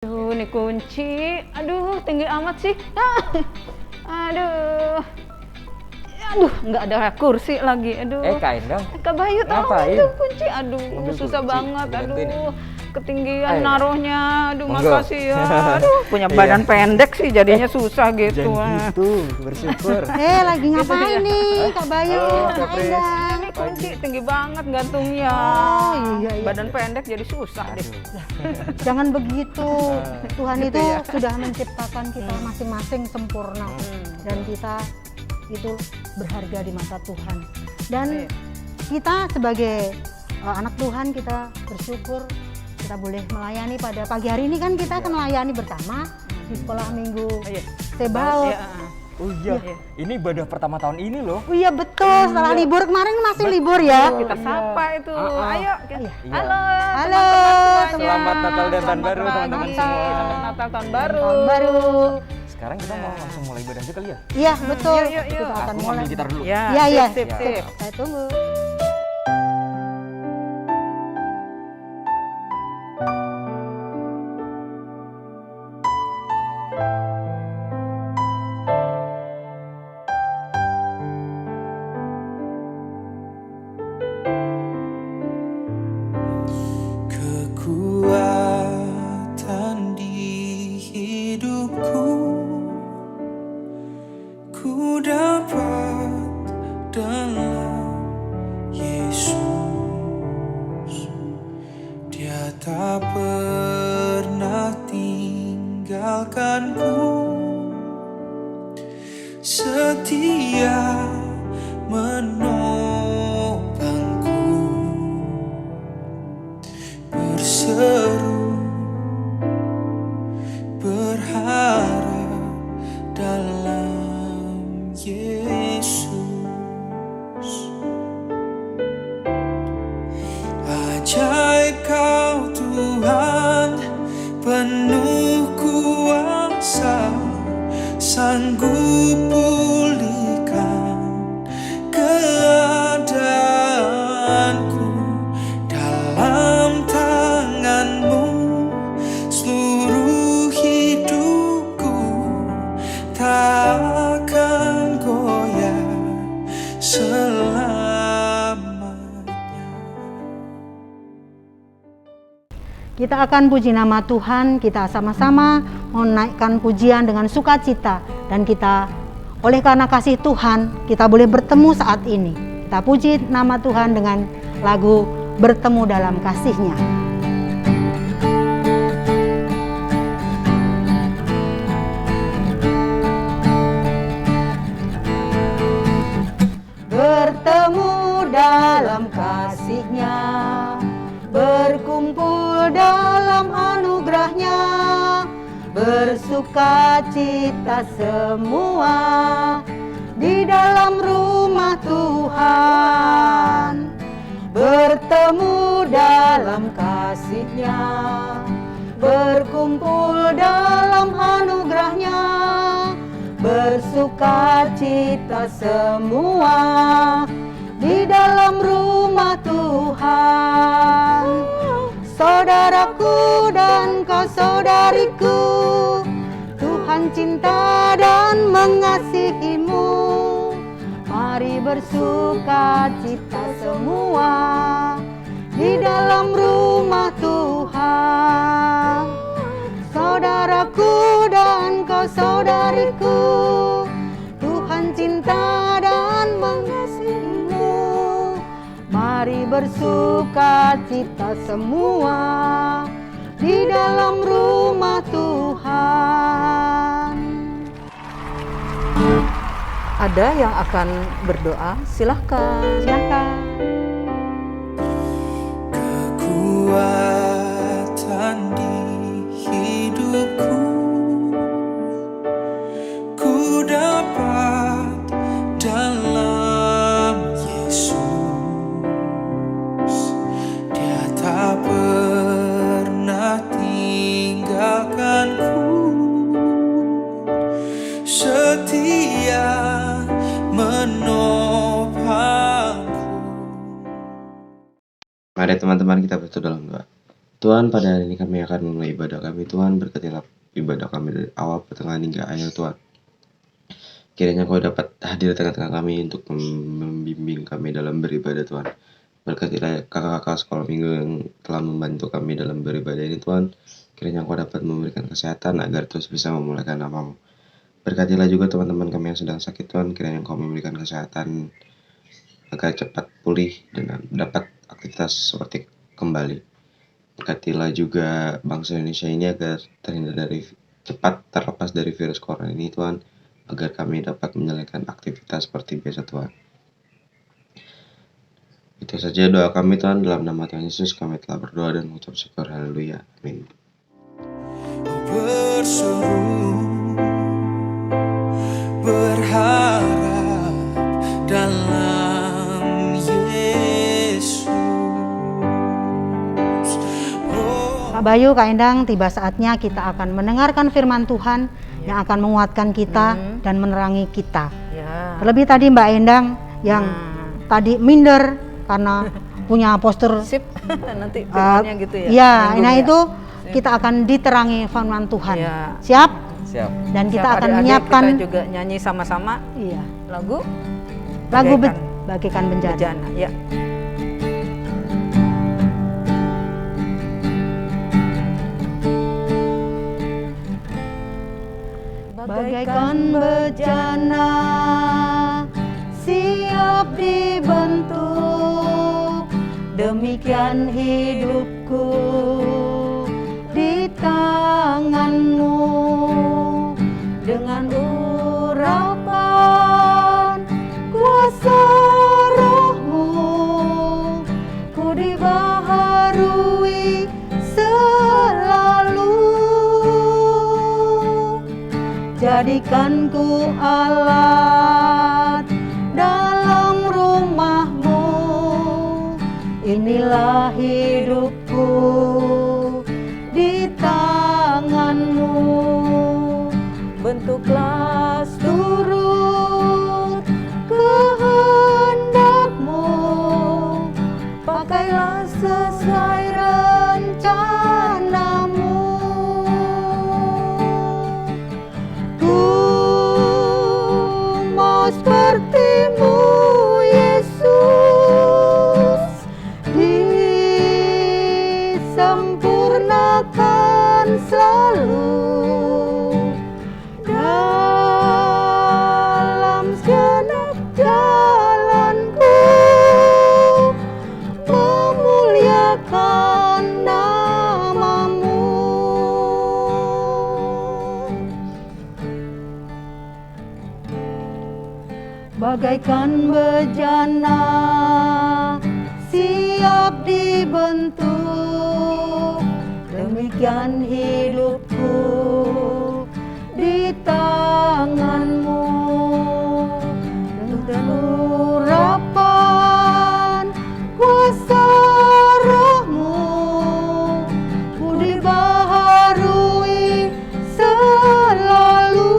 Aduh, ini kunci. Aduh, tinggi amat sih. Aduh. Aduh, nggak ada kursi lagi. Aduh. Kak Endang. Kak Bayu tolong Ngapain? itu kunci. Aduh, Ngambil susah kunci. banget. Dibantuin ya? Aduh, ketinggian Ayo. naruhnya. Aduh, Monggo. makasih ya. Aduh, punya Iya. badan pendek sih jadinya susah gitu. Jangan gitu, bersyukur. Lagi ngapain nih Kak Bayu? Halo, Kak Kak Pris. Endang. Ini kunci tinggi banget gantungnya. Oh, iya. Badan pendek jadi susah deh. Jangan begitu. Tuhan Gitu itu ya. sudah menciptakan kita masing-masing sempurna. Dan kita itu berharga di mata Tuhan. Dan Iya. kita sebagai anak Tuhan, kita bersyukur kita boleh melayani pada pagi hari ini kan kita akan melayani bersama di sekolah minggu Iya. Sebaot. Iya. Oh iya, Iya. ini ibadah pertama tahun ini loh. Oh iya betul, setelah libur kemarin masih libur ya. Kita sapa itu. Ayo. Iya. Halo. Halo, teman-teman semuanya. Selamat Natal dan Tahun Baru, Selamat teman-teman pagi, semua. Selamat Natal tahun baru. Tahun baru. Sekarang kita mau langsung mulai ibadah aja kali ya? Iya betul. Yuk. Kita akan Aku mulai. ngambil gitar dulu. Ya, Iya. sip. Saya tunggu. Kekuatan di hidupku ku dapat dalam Yesus. Dia tak pernah tinggalkanku, setia menopangku, berseru berharap dalam Yesus. Ajaib kau Tuhan, penuh kuasa, sanggup pulihkan keadaanku. Dalam tangan-Mu seluruh hidupku tak akan goyah selamanya. Kita akan puji nama Tuhan, kita sama-sama menaikkan pujian dengan sukacita. Dan kita, oleh karena kasih Tuhan, kita boleh bertemu saat ini. Kita puji nama Tuhan dengan lagu Bertemu Dalam Kasih-Nya. Bertemu dalam kasih-Nya, berkumpul dalam anugerah-Nya, bersuka cita semua di dalam rumah Tuhan. Bertemu dalam kasih-Nya, berkumpul dalam anugerah-Nya, bersuka cita semua di dalam rumah Tuhan. Saudaraku dan kau saudariku, Tuhan cinta dan mengasihimu. Mari bersuka cita semua di dalam rumah Tuhan. Saudaraku dan kau saudariku, Tuhan cinta dan mengasihimu. Mari bersuka cita semua di dalam rumah Tuhan. Ada yang akan berdoa? Silahkan. Kekuatan di hidupku ku dapat dalam Yesus. Dia tak pernah tinggalkanku, setia menopangku. Mari teman-teman kita berdoa dalam doa. Tuhan, pada hari ini kami akan memulai ibadah kami. Tuhan, berkatilah ibadah kami dari awal, pertengahan hingga akhir Tuhan. Kiranya Kau dapat hadir tengah-tengah kami untuk membimbing kami dalam beribadah Tuhan. Berkatilah kakak-kakak sekolah minggu yang telah membantu kami dalam beribadah ini Tuhan. Kiranya Kau dapat memberikan kesehatan agar terus bisa memulaikan nama-Mu. Berkatilah juga teman-teman kami yang sedang sakit Tuhan. Kiranya Kau memberikan kesehatan agar cepat pulih dan dapat aktivitas seperti kembali. Berkatilah juga bangsa Indonesia ini agar terhindar dari cepat terlepas dari virus corona ini Tuhan, agar kami dapat menjalankan aktivitas seperti biasa Tuhan. Itu saja doa kami Tuhan, dalam nama Tuhan Yesus kami telah berdoa dan mengucap syukur. Haleluya. Amin. Berseru, berharap dalam Yesus. Kak Bayu, Kak Endang, tiba saatnya kita akan mendengarkan firman Tuhan yang akan menguatkan kita dan menerangi kita. Ya. Terlebih tadi Mbak Endang yang tadi minder karena punya postur Sip. Nanti firmannya gitu ya. Iya, Nyambung nah ya. itu kita akan diterangi firman Tuhan. Iya. Siap? Siap. Dan kita Siap, akan adik-adik, menyiapkan kita juga nyanyi sama-sama iya, lagu lagu Bagaikan Bagaikan Bejana. Bejana. Ya. Bagaikan bejana siap dibentuk, demikian hidupku di tangan-Mu. Dengan urapan kuasa Roh-Mu, ku dibaharui selalu. Jadikan ku alat dalam rumah-Mu, inilah hidupku di tangan-Mu. Bentuklah turut kehendak-Mu, pakailah sesuai rencana-Mu. Ku mau seperti-Mu Yesus, disempurnakan selalu dalam segenap jalanku, memuliakan nama-Mu. Bagaikan bejana siap dibentuk, demikian hidupku di tangan-Mu. Dan urapan kuasa Roh-Mu, ku dibaharui selalu.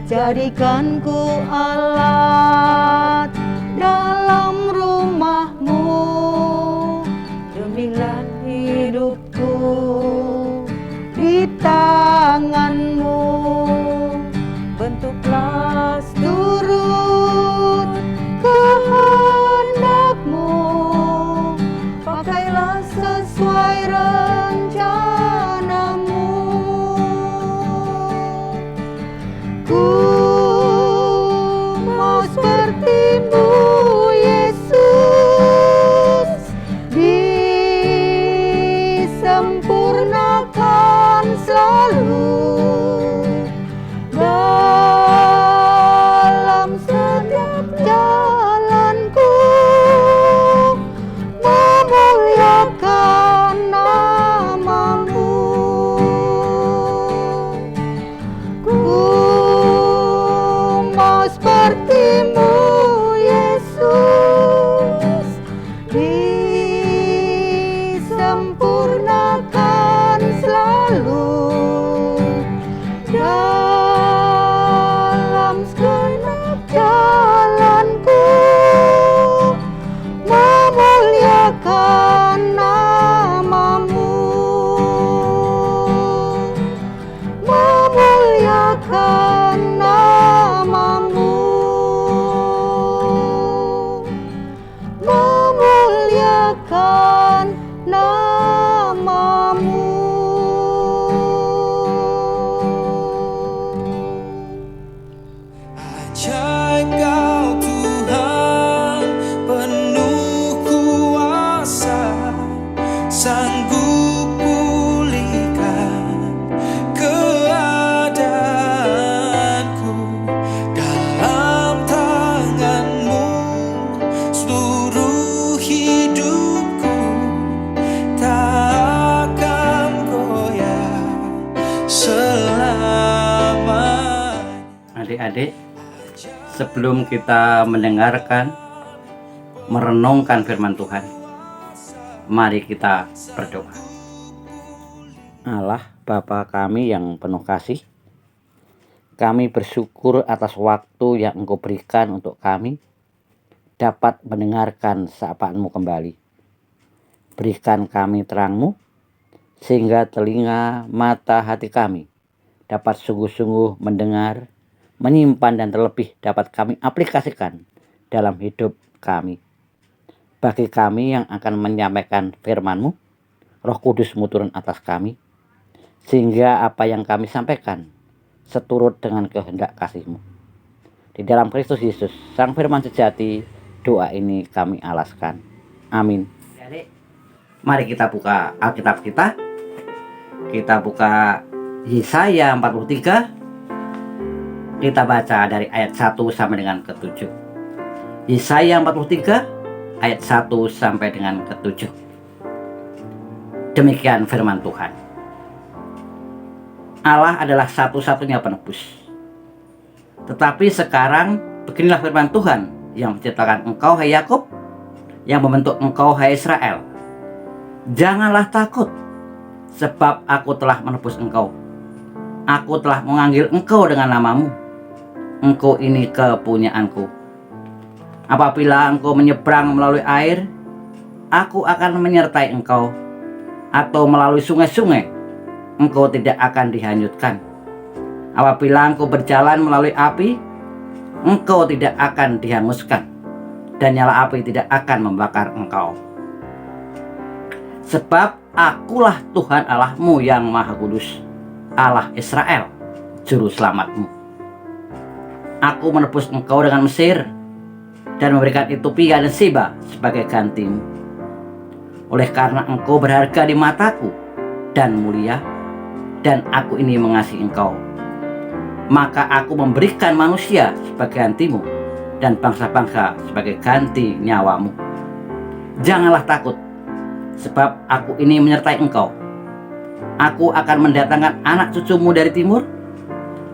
Jadikan ku alat dalam rumah-Mu, demikian hidupku di tangan-Mu. Bentuklah turut kehendak-Mu, pakailah sesuai rencana-Mu. Ku mau seperti-Mu Yesus, disempurnakan adik-adik, sebelum kita mendengarkan, merenungkan firman Tuhan, mari kita berdoa. Allah, Bapa kami yang penuh kasih, kami bersyukur atas waktu yang Engkau berikan untuk kami dapat mendengarkan sapaan-Mu kembali. Berikan kami terang-Mu, sehingga telinga, mata, hati kami dapat sungguh-sungguh mendengar, menyimpan, dan terlebih dapat kami aplikasikan dalam hidup kami. Bagi kami yang akan menyampaikan firman-Mu, Roh Kudus-Mu turun atas kami, sehingga apa yang kami sampaikan seturut dengan kehendak kasih-Mu. Di dalam Kristus Yesus, Sang Firman sejati, doa ini kami alaskan. Amin. Adik, mari kita buka Alkitab kita. Kita buka Yesaya 43. Kita baca dari ayat 1 sampai dengan ke-7. Yesaya 43 ayat 1 sampai dengan ke-7. Demikian firman Tuhan. Allah adalah satu-satunya penebus. Tetapi sekarang beginilah firman Tuhan yang menciptakan engkau, hai Yakub, yang membentuk engkau, hai Israel. Janganlah takut, sebab aku telah menebus engkau. Aku telah memanggil engkau dengan namamu. Engkau ini kepunyaanku. Apabila engkau menyeberang melalui air, aku akan menyertai engkau. Atau melalui sungai-sungai, engkau tidak akan dihanyutkan. Apabila engkau berjalan melalui api, engkau tidak akan dihanguskan, dan nyala api tidak akan membakar engkau. Sebab akulah Tuhan Allahmu yang Maha Kudus, Allah Israel, Juru Selamatmu. Aku menebus engkau dengan Mesir, dan memberikan Ethiopia dan Seba sebagai gantimu. Oleh karena engkau berharga di mataku dan mulia, dan aku ini mengasihi engkau, maka aku memberikan manusia sebagai gantimu, dan bangsa-bangsa sebagai ganti nyawamu. Janganlah takut, sebab aku ini menyertai engkau. Aku akan mendatangkan anak cucumu dari timur,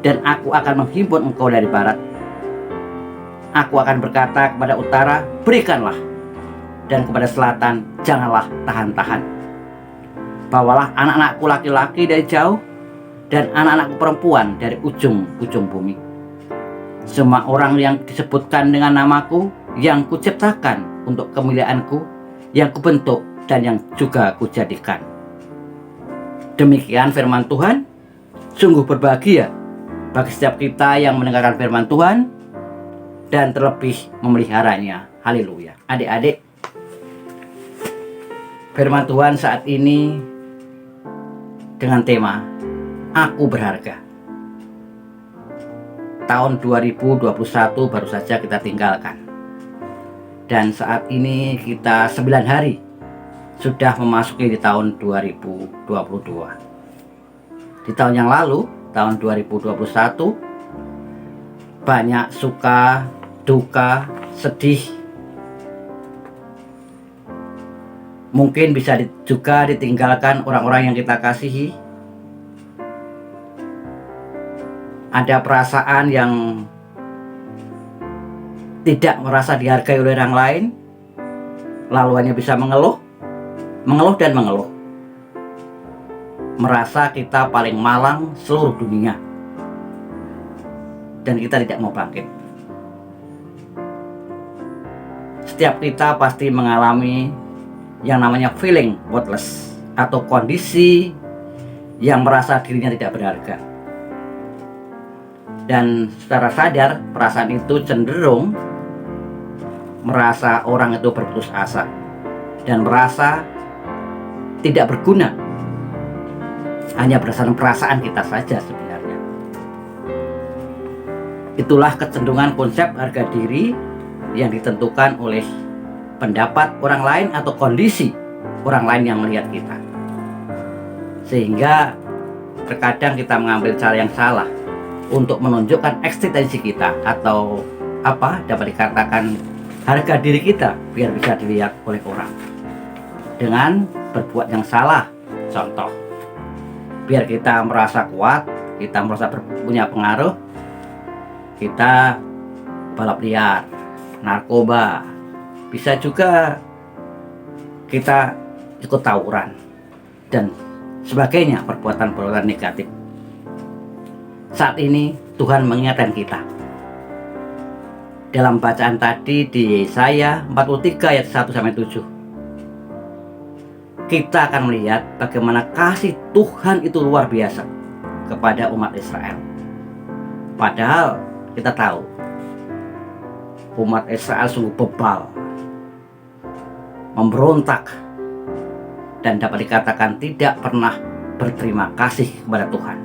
dan aku akan menghimpun engkau dari barat. Aku akan berkata kepada utara, berikanlah, dan kepada selatan, janganlah tahan-tahan. Bawalah anak-anakku laki-laki dari jauh, dan anak-anakku perempuan dari ujung-ujung bumi. Semua orang yang disebutkan dengan namaku, yang kuciptakan untuk kemuliaanku, yang kubentuk dan yang juga kujadikan. Demikian firman Tuhan. Sungguh berbahagia bagi setiap kita yang mendengarkan firman Tuhan dan terlebih memeliharanya. Haleluya. Adik-adik, firman Tuhan saat ini dengan tema Aku Berharga. Tahun 2021 baru saja kita tinggalkan, dan saat ini kita 9 hari sudah memasuki di tahun 2022. Di tahun yang lalu, tahun 2021, banyak suka, duka, sedih. Mungkin bisa juga ditinggalkan orang-orang yang kita kasihi. Ada perasaan yang tidak merasa dihargai oleh orang lain, lalu hanya bisa mengeluh dan mengeluh. Merasa kita paling malang seluruh dunia, dan kita tidak mau bangkit. Setiap kita pasti mengalami yang namanya feeling worthless, atau kondisi yang merasa dirinya tidak berharga. Dan secara sadar perasaan itu cenderung merasa orang itu berputus asa dan merasa tidak berguna. Hanya berdasarkan perasaan kita saja sebenarnya. Itulah kecenderungan konsep harga diri yang ditentukan oleh pendapat orang lain atau kondisi orang lain yang melihat kita. Sehingga terkadang kita mengambil cara yang salah untuk menunjukkan eksistensi kita, atau dapat dikatakan harga diri kita, biar bisa dilihat oleh orang dengan berbuat yang salah. Contoh, biar kita merasa kuat, kita merasa punya pengaruh, kita balap liar, narkoba, bisa juga kita ikut tawuran dan sebagainya, perbuatan-perbuatan negatif. Saat ini Tuhan mengingatkan kita dalam bacaan tadi di Yesaya 43 ayat 1-7. Kita akan melihat bagaimana kasih Tuhan itu luar biasa kepada umat Israel. Padahal kita tahu umat Israel sungguh bebal, memberontak, dan dapat dikatakan tidak pernah berterima kasih kepada Tuhan.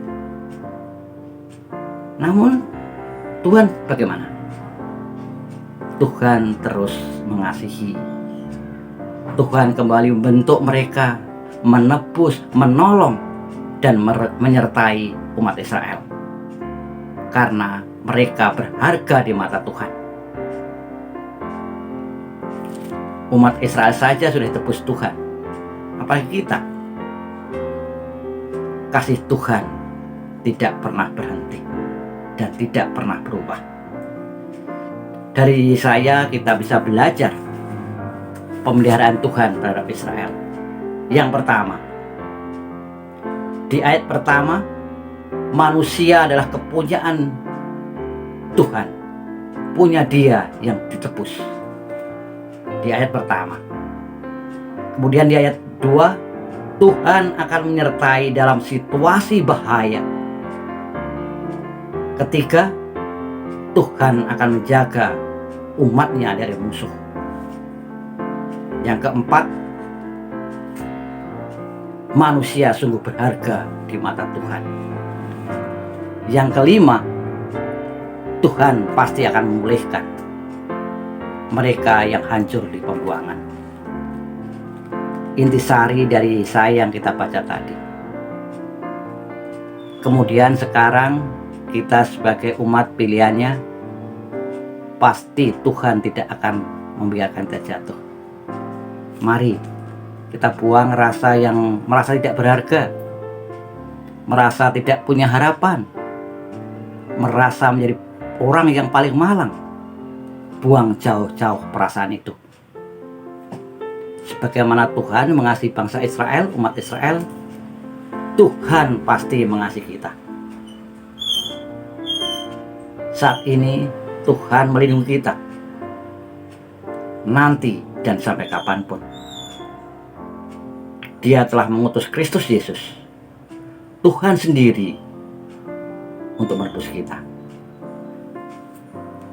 Namun Tuhan bagaimana? Tuhan terus mengasihi. Tuhan kembali membentuk mereka, menebus, menolong, dan menyertai umat Israel. Karena mereka berharga di mata Tuhan. Umat Israel saja sudah ditebus Tuhan, apalagi kita. Kasih Tuhan tidak pernah berhenti dan tidak pernah berubah. Dari Yesaya kita bisa belajar pemeliharaan Tuhan terhadap Israel. Yang pertama, di ayat pertama, manusia adalah kepunyaan Tuhan, punya Dia yang ditebus. Di ayat pertama. Kemudian di ayat 2, Tuhan akan menyertai dalam situasi bahaya. Ketiga, Tuhan akan menjaga umatnya dari musuh. Yang keempat, manusia sungguh berharga di mata Tuhan. Yang kelima, Tuhan pasti akan memulihkan mereka yang hancur di pembuangan. Intisari dari Yesaya yang kita baca tadi. Kemudian sekarang kita sebagai umat pilihannya, pasti Tuhan tidak akan membiarkan kita jatuh. Mari kita buang rasa yang merasa tidak berharga, merasa tidak punya harapan, merasa menjadi orang yang paling malang. Buang jauh-jauh perasaan itu. Sebagaimana Tuhan mengasihi bangsa Israel, umat Israel, Tuhan pasti mengasihi kita. Saat ini Tuhan melindungi kita, nanti dan sampai kapanpun. Dia telah mengutus Kristus Yesus, Tuhan sendiri, untuk menebus kita.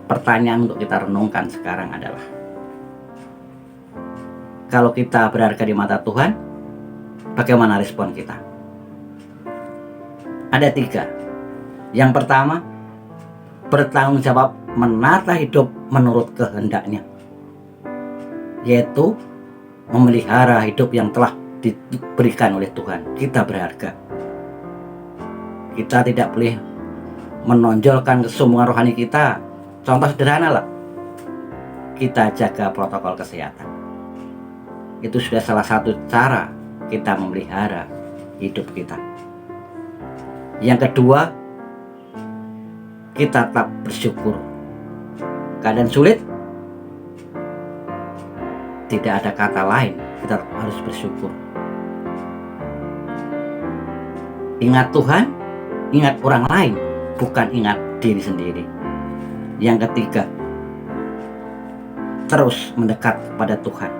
Pertanyaan untuk kita renungkan sekarang adalah, kalau kita berharga di mata Tuhan, bagaimana respon kita? Ada 3. Yang pertama, bertanggung jawab menata hidup menurut kehendaknya, yaitu memelihara hidup yang telah diberikan oleh Tuhan. Kita berharga. Kita tidak boleh menonjolkan kesombongan rohani kita. Contoh sederhana lah, kita jaga protokol kesehatan. Itu sudah salah satu cara kita memelihara hidup kita. Yang kedua, kita tetap bersyukur. Keadaan sulit, tidak ada kata lain, kita harus bersyukur. Ingat Tuhan, ingat orang lain, bukan ingat diri sendiri. Yang ketiga, terus mendekat kepada Tuhan.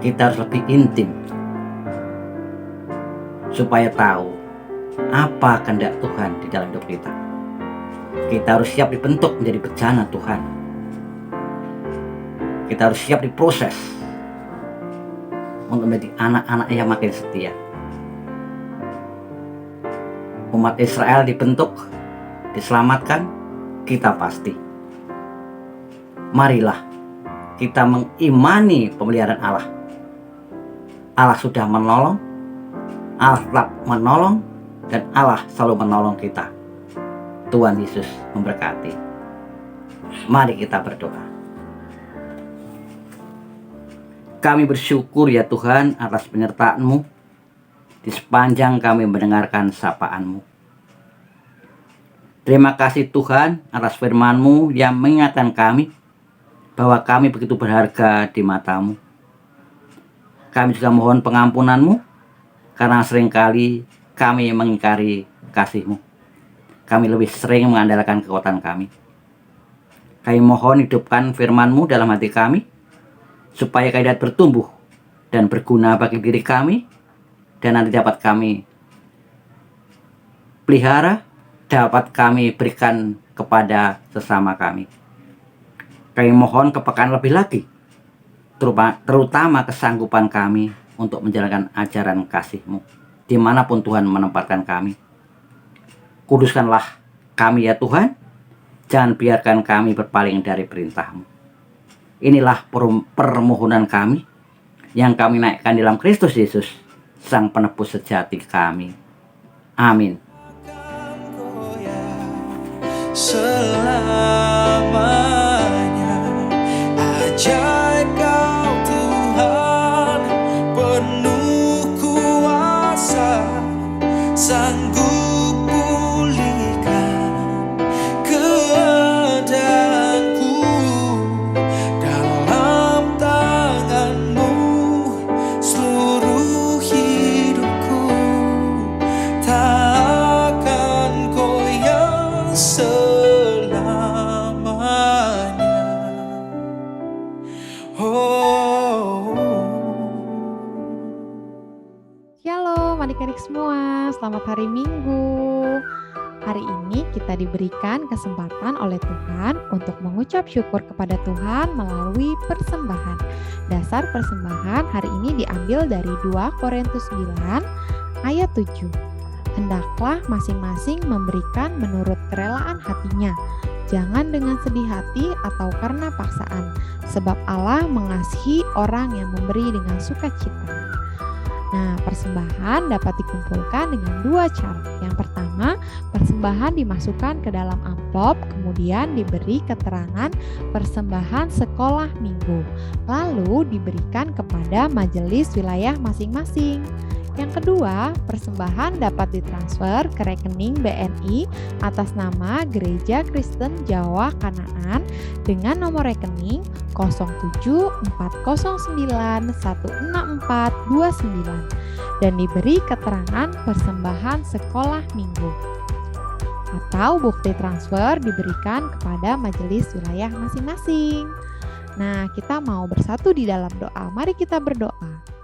Kita harus lebih intim supaya tahu apa kehendak Tuhan di dalam hidup kita. Kita harus siap dibentuk menjadi bejana Tuhan. Kita harus siap diproses untuk menjadi anak-anak yang makin setia. Umat Israel dibentuk, diselamatkan, kita pasti. Marilah kita mengimani pemeliharaan Allah. Allah sudah menolong, Allah telah menolong, dan Allah selalu menolong kita. Tuhan Yesus memberkati. Mari kita berdoa. Kami bersyukur ya Tuhan atas penyertaan-Mu di sepanjang kami mendengarkan sapaan-Mu. Terima kasih Tuhan atas firman-Mu yang mengingatkan kami bahwa kami begitu berharga di mata-Mu. Kami juga mohon pengampunan-Mu karena seringkali kami mengingkari kasih-Mu. Kami lebih sering mengandalkan kekuatan kami. Kami mohon hidupkan firman-Mu dalam hati kami supaya kami dapat bertumbuh dan berguna bagi diri kami dan nanti dapat kami pelihara, dapat kami berikan kepada sesama kami. Kami mohon kepekaan lebih lagi, terutama kesanggupan kami untuk menjalankan ajaran kasih-Mu dimanapun Tuhan menempatkan kami. Kuduskanlah kami ya Tuhan, jangan biarkan kami berpaling dari perintah-Mu. Inilah permohonan kami yang kami naikkan dalam Kristus Yesus, Sang Penebus sejati kami. Amin. Selamanya ajaib Kau Tuhan, penuh kuasa, sanggup pulihkan keadaanku. Dalam tangan-Mu seluruh hidupku tak akan goyah selamanya. Shalom adik-adik semua, selamat hari Minggu. Hari ini kita diberikan kesempatan oleh Tuhan untuk mengucap syukur kepada Tuhan melalui persembahan. Dasar persembahan hari ini diambil dari 2 Korintus 9 ayat 7. Hendaklah masing-masing memberikan menurut kerelaan hatinya, jangan dengan sedih hati atau karena paksaan, sebab Allah mengasihi orang yang memberi dengan sukacita. Nah, persembahan dapat dikumpulkan dengan 2 cara. Yang pertama, persembahan dimasukkan ke dalam amplop, kemudian diberi keterangan persembahan sekolah minggu, lalu diberikan kepada majelis wilayah masing-masing. Yang kedua, persembahan dapat ditransfer ke rekening BNI atas nama Gereja Kristen Jawa Kanaan dengan nomor rekening 0740916429 dan diberi keterangan persembahan sekolah minggu. Atau bukti transfer diberikan kepada majelis wilayah masing-masing. Nah, kita mau bersatu di dalam doa. Mari kita berdoa.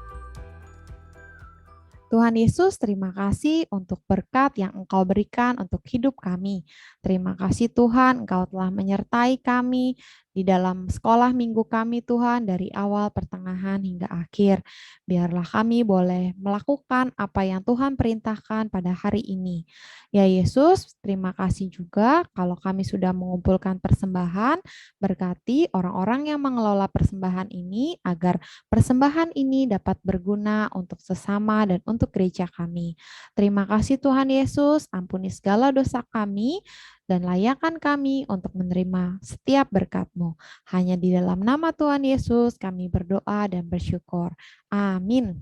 Tuhan Yesus, terima kasih untuk berkat yang Engkau berikan untuk hidup kami. Terima kasih Tuhan, Engkau telah menyertai kami di dalam sekolah minggu kami Tuhan, dari awal, pertengahan, hingga akhir. Biarlah kami boleh melakukan apa yang Tuhan perintahkan pada hari ini. Ya Yesus, terima kasih juga kalau kami sudah mengumpulkan persembahan, berkati orang-orang yang mengelola persembahan ini, agar persembahan ini dapat berguna untuk sesama dan untuk gereja kami. Terima kasih Tuhan Yesus, ampuni segala dosa kami, dan layakkan kami untuk menerima setiap berkat-Mu. Hanya di dalam nama Tuhan Yesus kami berdoa dan bersyukur. Amin.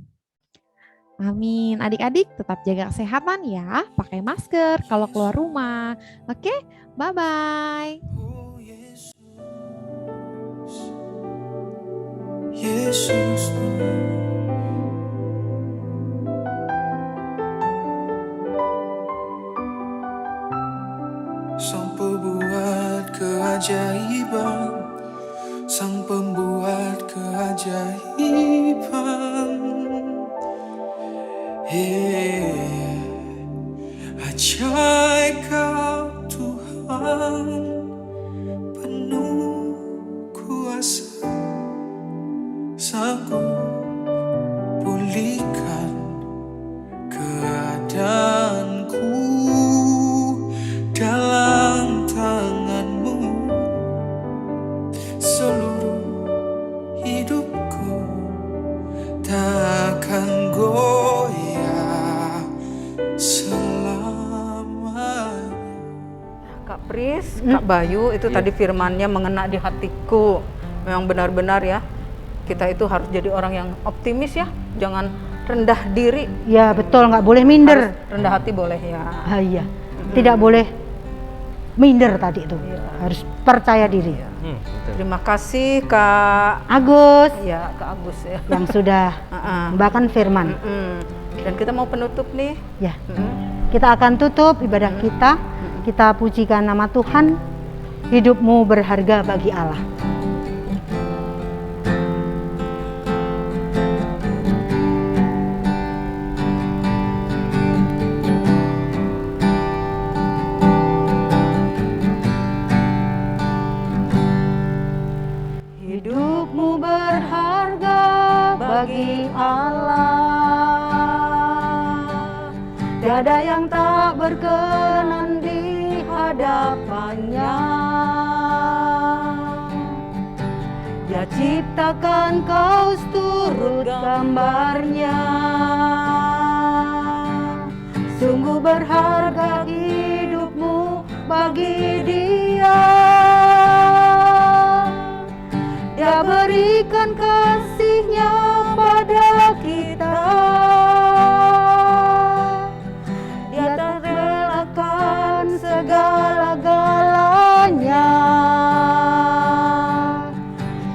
Amin. Adik-adik tetap jaga kesehatan ya. Pakai masker kalau keluar rumah. Oke, bye-bye. Yesus, Sang pembuat keajaiban, Sang pembuat keajaiban. Ajaib Kau Tuhan, penuh kuasa, sanggup pulihkan keadaanku. Dalam tangan-Mu seluruh hidupku takkan goyah selamanya. Kak Pris, Kak Bayu, itu tadi firmannya mengena di hatiku. Memang benar-benar ya, kita itu harus jadi orang yang optimis ya, jangan rendah diri. Ya betul, nggak boleh minder. Harus rendah hati boleh ya. Iya, tidak boleh minder tadi itu. Harus percaya diri. Betul. Terima kasih Kak Agus Kak Agus ya. yang sudah membawakan firman. Dan kita mau penutup nih. Ya. Kita akan tutup ibadah kita. Kita pujikan nama Tuhan. Hidupmu berharga bagi Allah. Hidupmu berharga bagi Allah. Tiada yang tak berkenan di hadapannya. Dia ciptakan kau turut gambarnya. Sungguh berharga hidupmu bagi Dia. Dia berikan kasih-Nya pada kita. Dia tak relakan segala-galanya.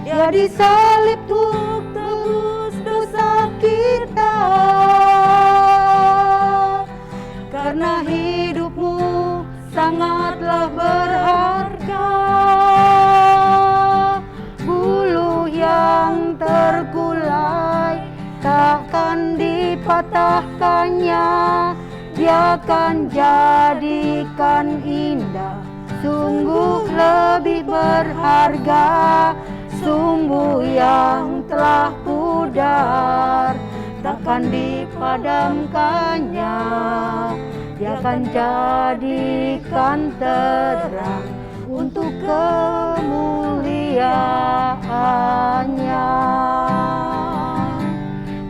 Dia disalib untuk tebus dosa kita. Karena hidupmu sangatlah berharga. Bulu yang terkulai takkan dipatahkannya. Dia akan jadikan indah. Sungguh lebih berharga sumbu yang telah pudar. Takkan dipadamkannya. Dia akan jadikan terang untuk kemuliaannya.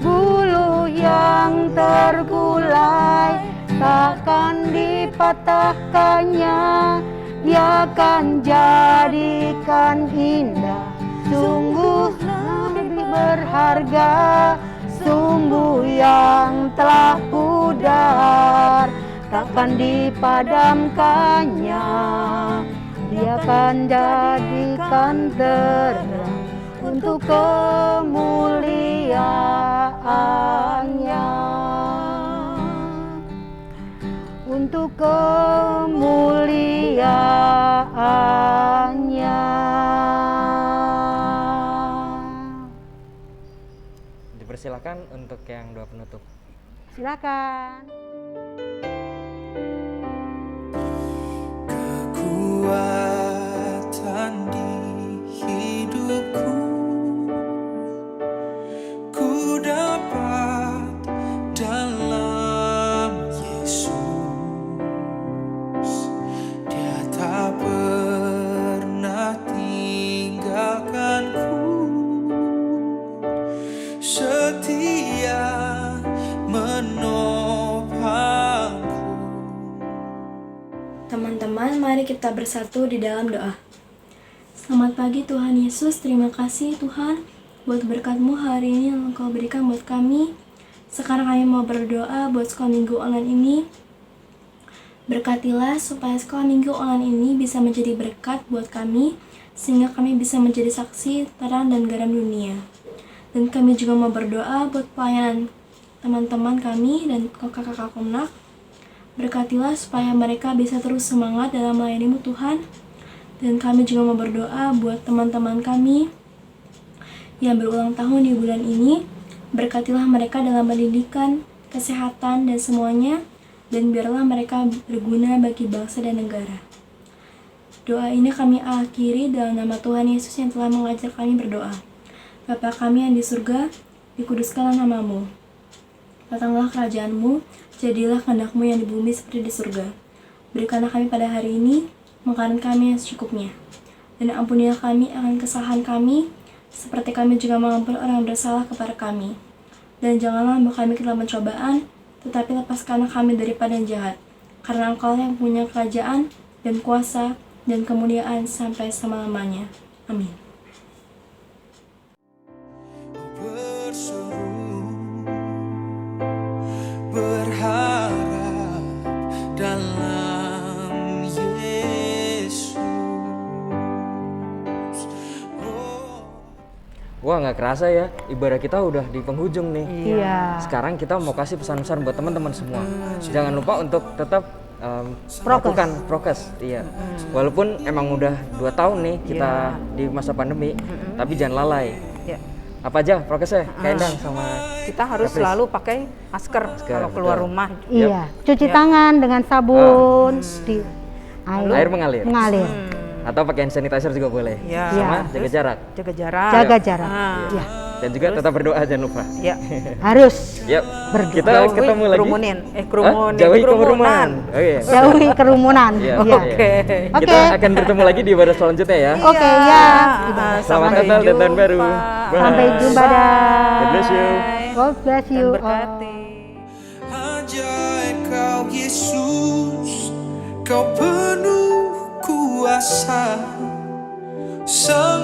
Bulu yang terkulai takkan dipatahkannya. Dia akan jadikan indah. Sungguh lebih berharga sumbu yang telah pudar. Takkan dipadamkannya. Dia akan jadikan terang untuk kemuliaannya. Untuk kemuliaannya. Dipersilakan untuk yang doa penutup. Silakan. Kekuatan di hidupku ku dapat dalam Yesus. Dia tak pernah tinggalkanku, setia menopangku. Teman-teman, mari kita bersatu di dalam doa. Selamat pagi Tuhan Yesus, terima kasih Tuhan buat berkat-Mu hari ini yang Engkau berikan buat kami. Sekarang kami mau berdoa buat sekolah minggu online ini. Berkatilah supaya sekolah minggu online ini bisa menjadi berkat buat kami, sehingga kami bisa menjadi saksi, terang, dan garam dunia. Dan kami juga mau berdoa buat pelayanan teman-teman kami dan kakak-kakak Komnak. Berkatilah supaya mereka bisa terus semangat dalam melayani-Mu Tuhan. Dan kami juga mau berdoa buat teman-teman kami yang berulang tahun di bulan ini. Berkatilah mereka dalam pendidikan, kesehatan, dan semuanya. Dan biarlah mereka berguna bagi bangsa dan negara. Doa ini kami akhiri dalam nama Tuhan Yesus yang telah mengajar kami berdoa. Bapa kami yang di surga, dikuduskanlah nama-Mu. Datanglah kerajaan-Mu, jadilah kehendak-Mu yang di bumi seperti di surga. Berikanlah kami pada hari ini makanan kami yang secukupnya. Dan ampunilah kami akan kesalahan kami, seperti kami juga mengampuni orang yang bersalah kepada kami. Dan janganlah membawa kami ke dalam pencobaan, tetapi lepaskanlah kami daripada yang jahat. Karena Engkau yang punya kerajaan dan kuasa dan kemuliaan sampai selama-lamanya. Amin. Berharap dalam Yesus. wah nggak kerasa ya, ibadah kita udah di penghujung nih. Iya. Sekarang kita mau kasih pesan-pesan buat teman-teman semua. Jangan lupa untuk tetap Prokes. melakukan prokes. Iya. Walaupun emang udah 2 tahun nih kita di masa pandemi, tapi jangan lalai. Ya. Apa aja prokesnya? Kayak Endang sama Kita harus Caprice. selalu pakai masker kalau keluar betul. rumah. Iya, cuci tangan dengan sabun, di air mengalir. mengalir. Atau pakai hand sanitizer juga boleh. Ya. Sama Iya. jaga jarak. Jaga jarak. Jaga jarak. Ah. Iya, Dan juga tetap berdoa jangan lupa. Ya. harus Yap. berdoa. Kita Jauhi ketemu lagi. kerumunin. Hah? Jauhi kerumunan. Oh iya. Jauhi kerumunan. Iya. Iya. Oke. Oke. Kita akan bertemu lagi di ibadah selanjutnya ya. Oke, ya. Selamat Selamat Natal dan tahun baru. Bye. Sampai jumpa dah. God bless you. God bless Dan you. berkati. Ajaib kau Yesus, kau penuh kuasa, sang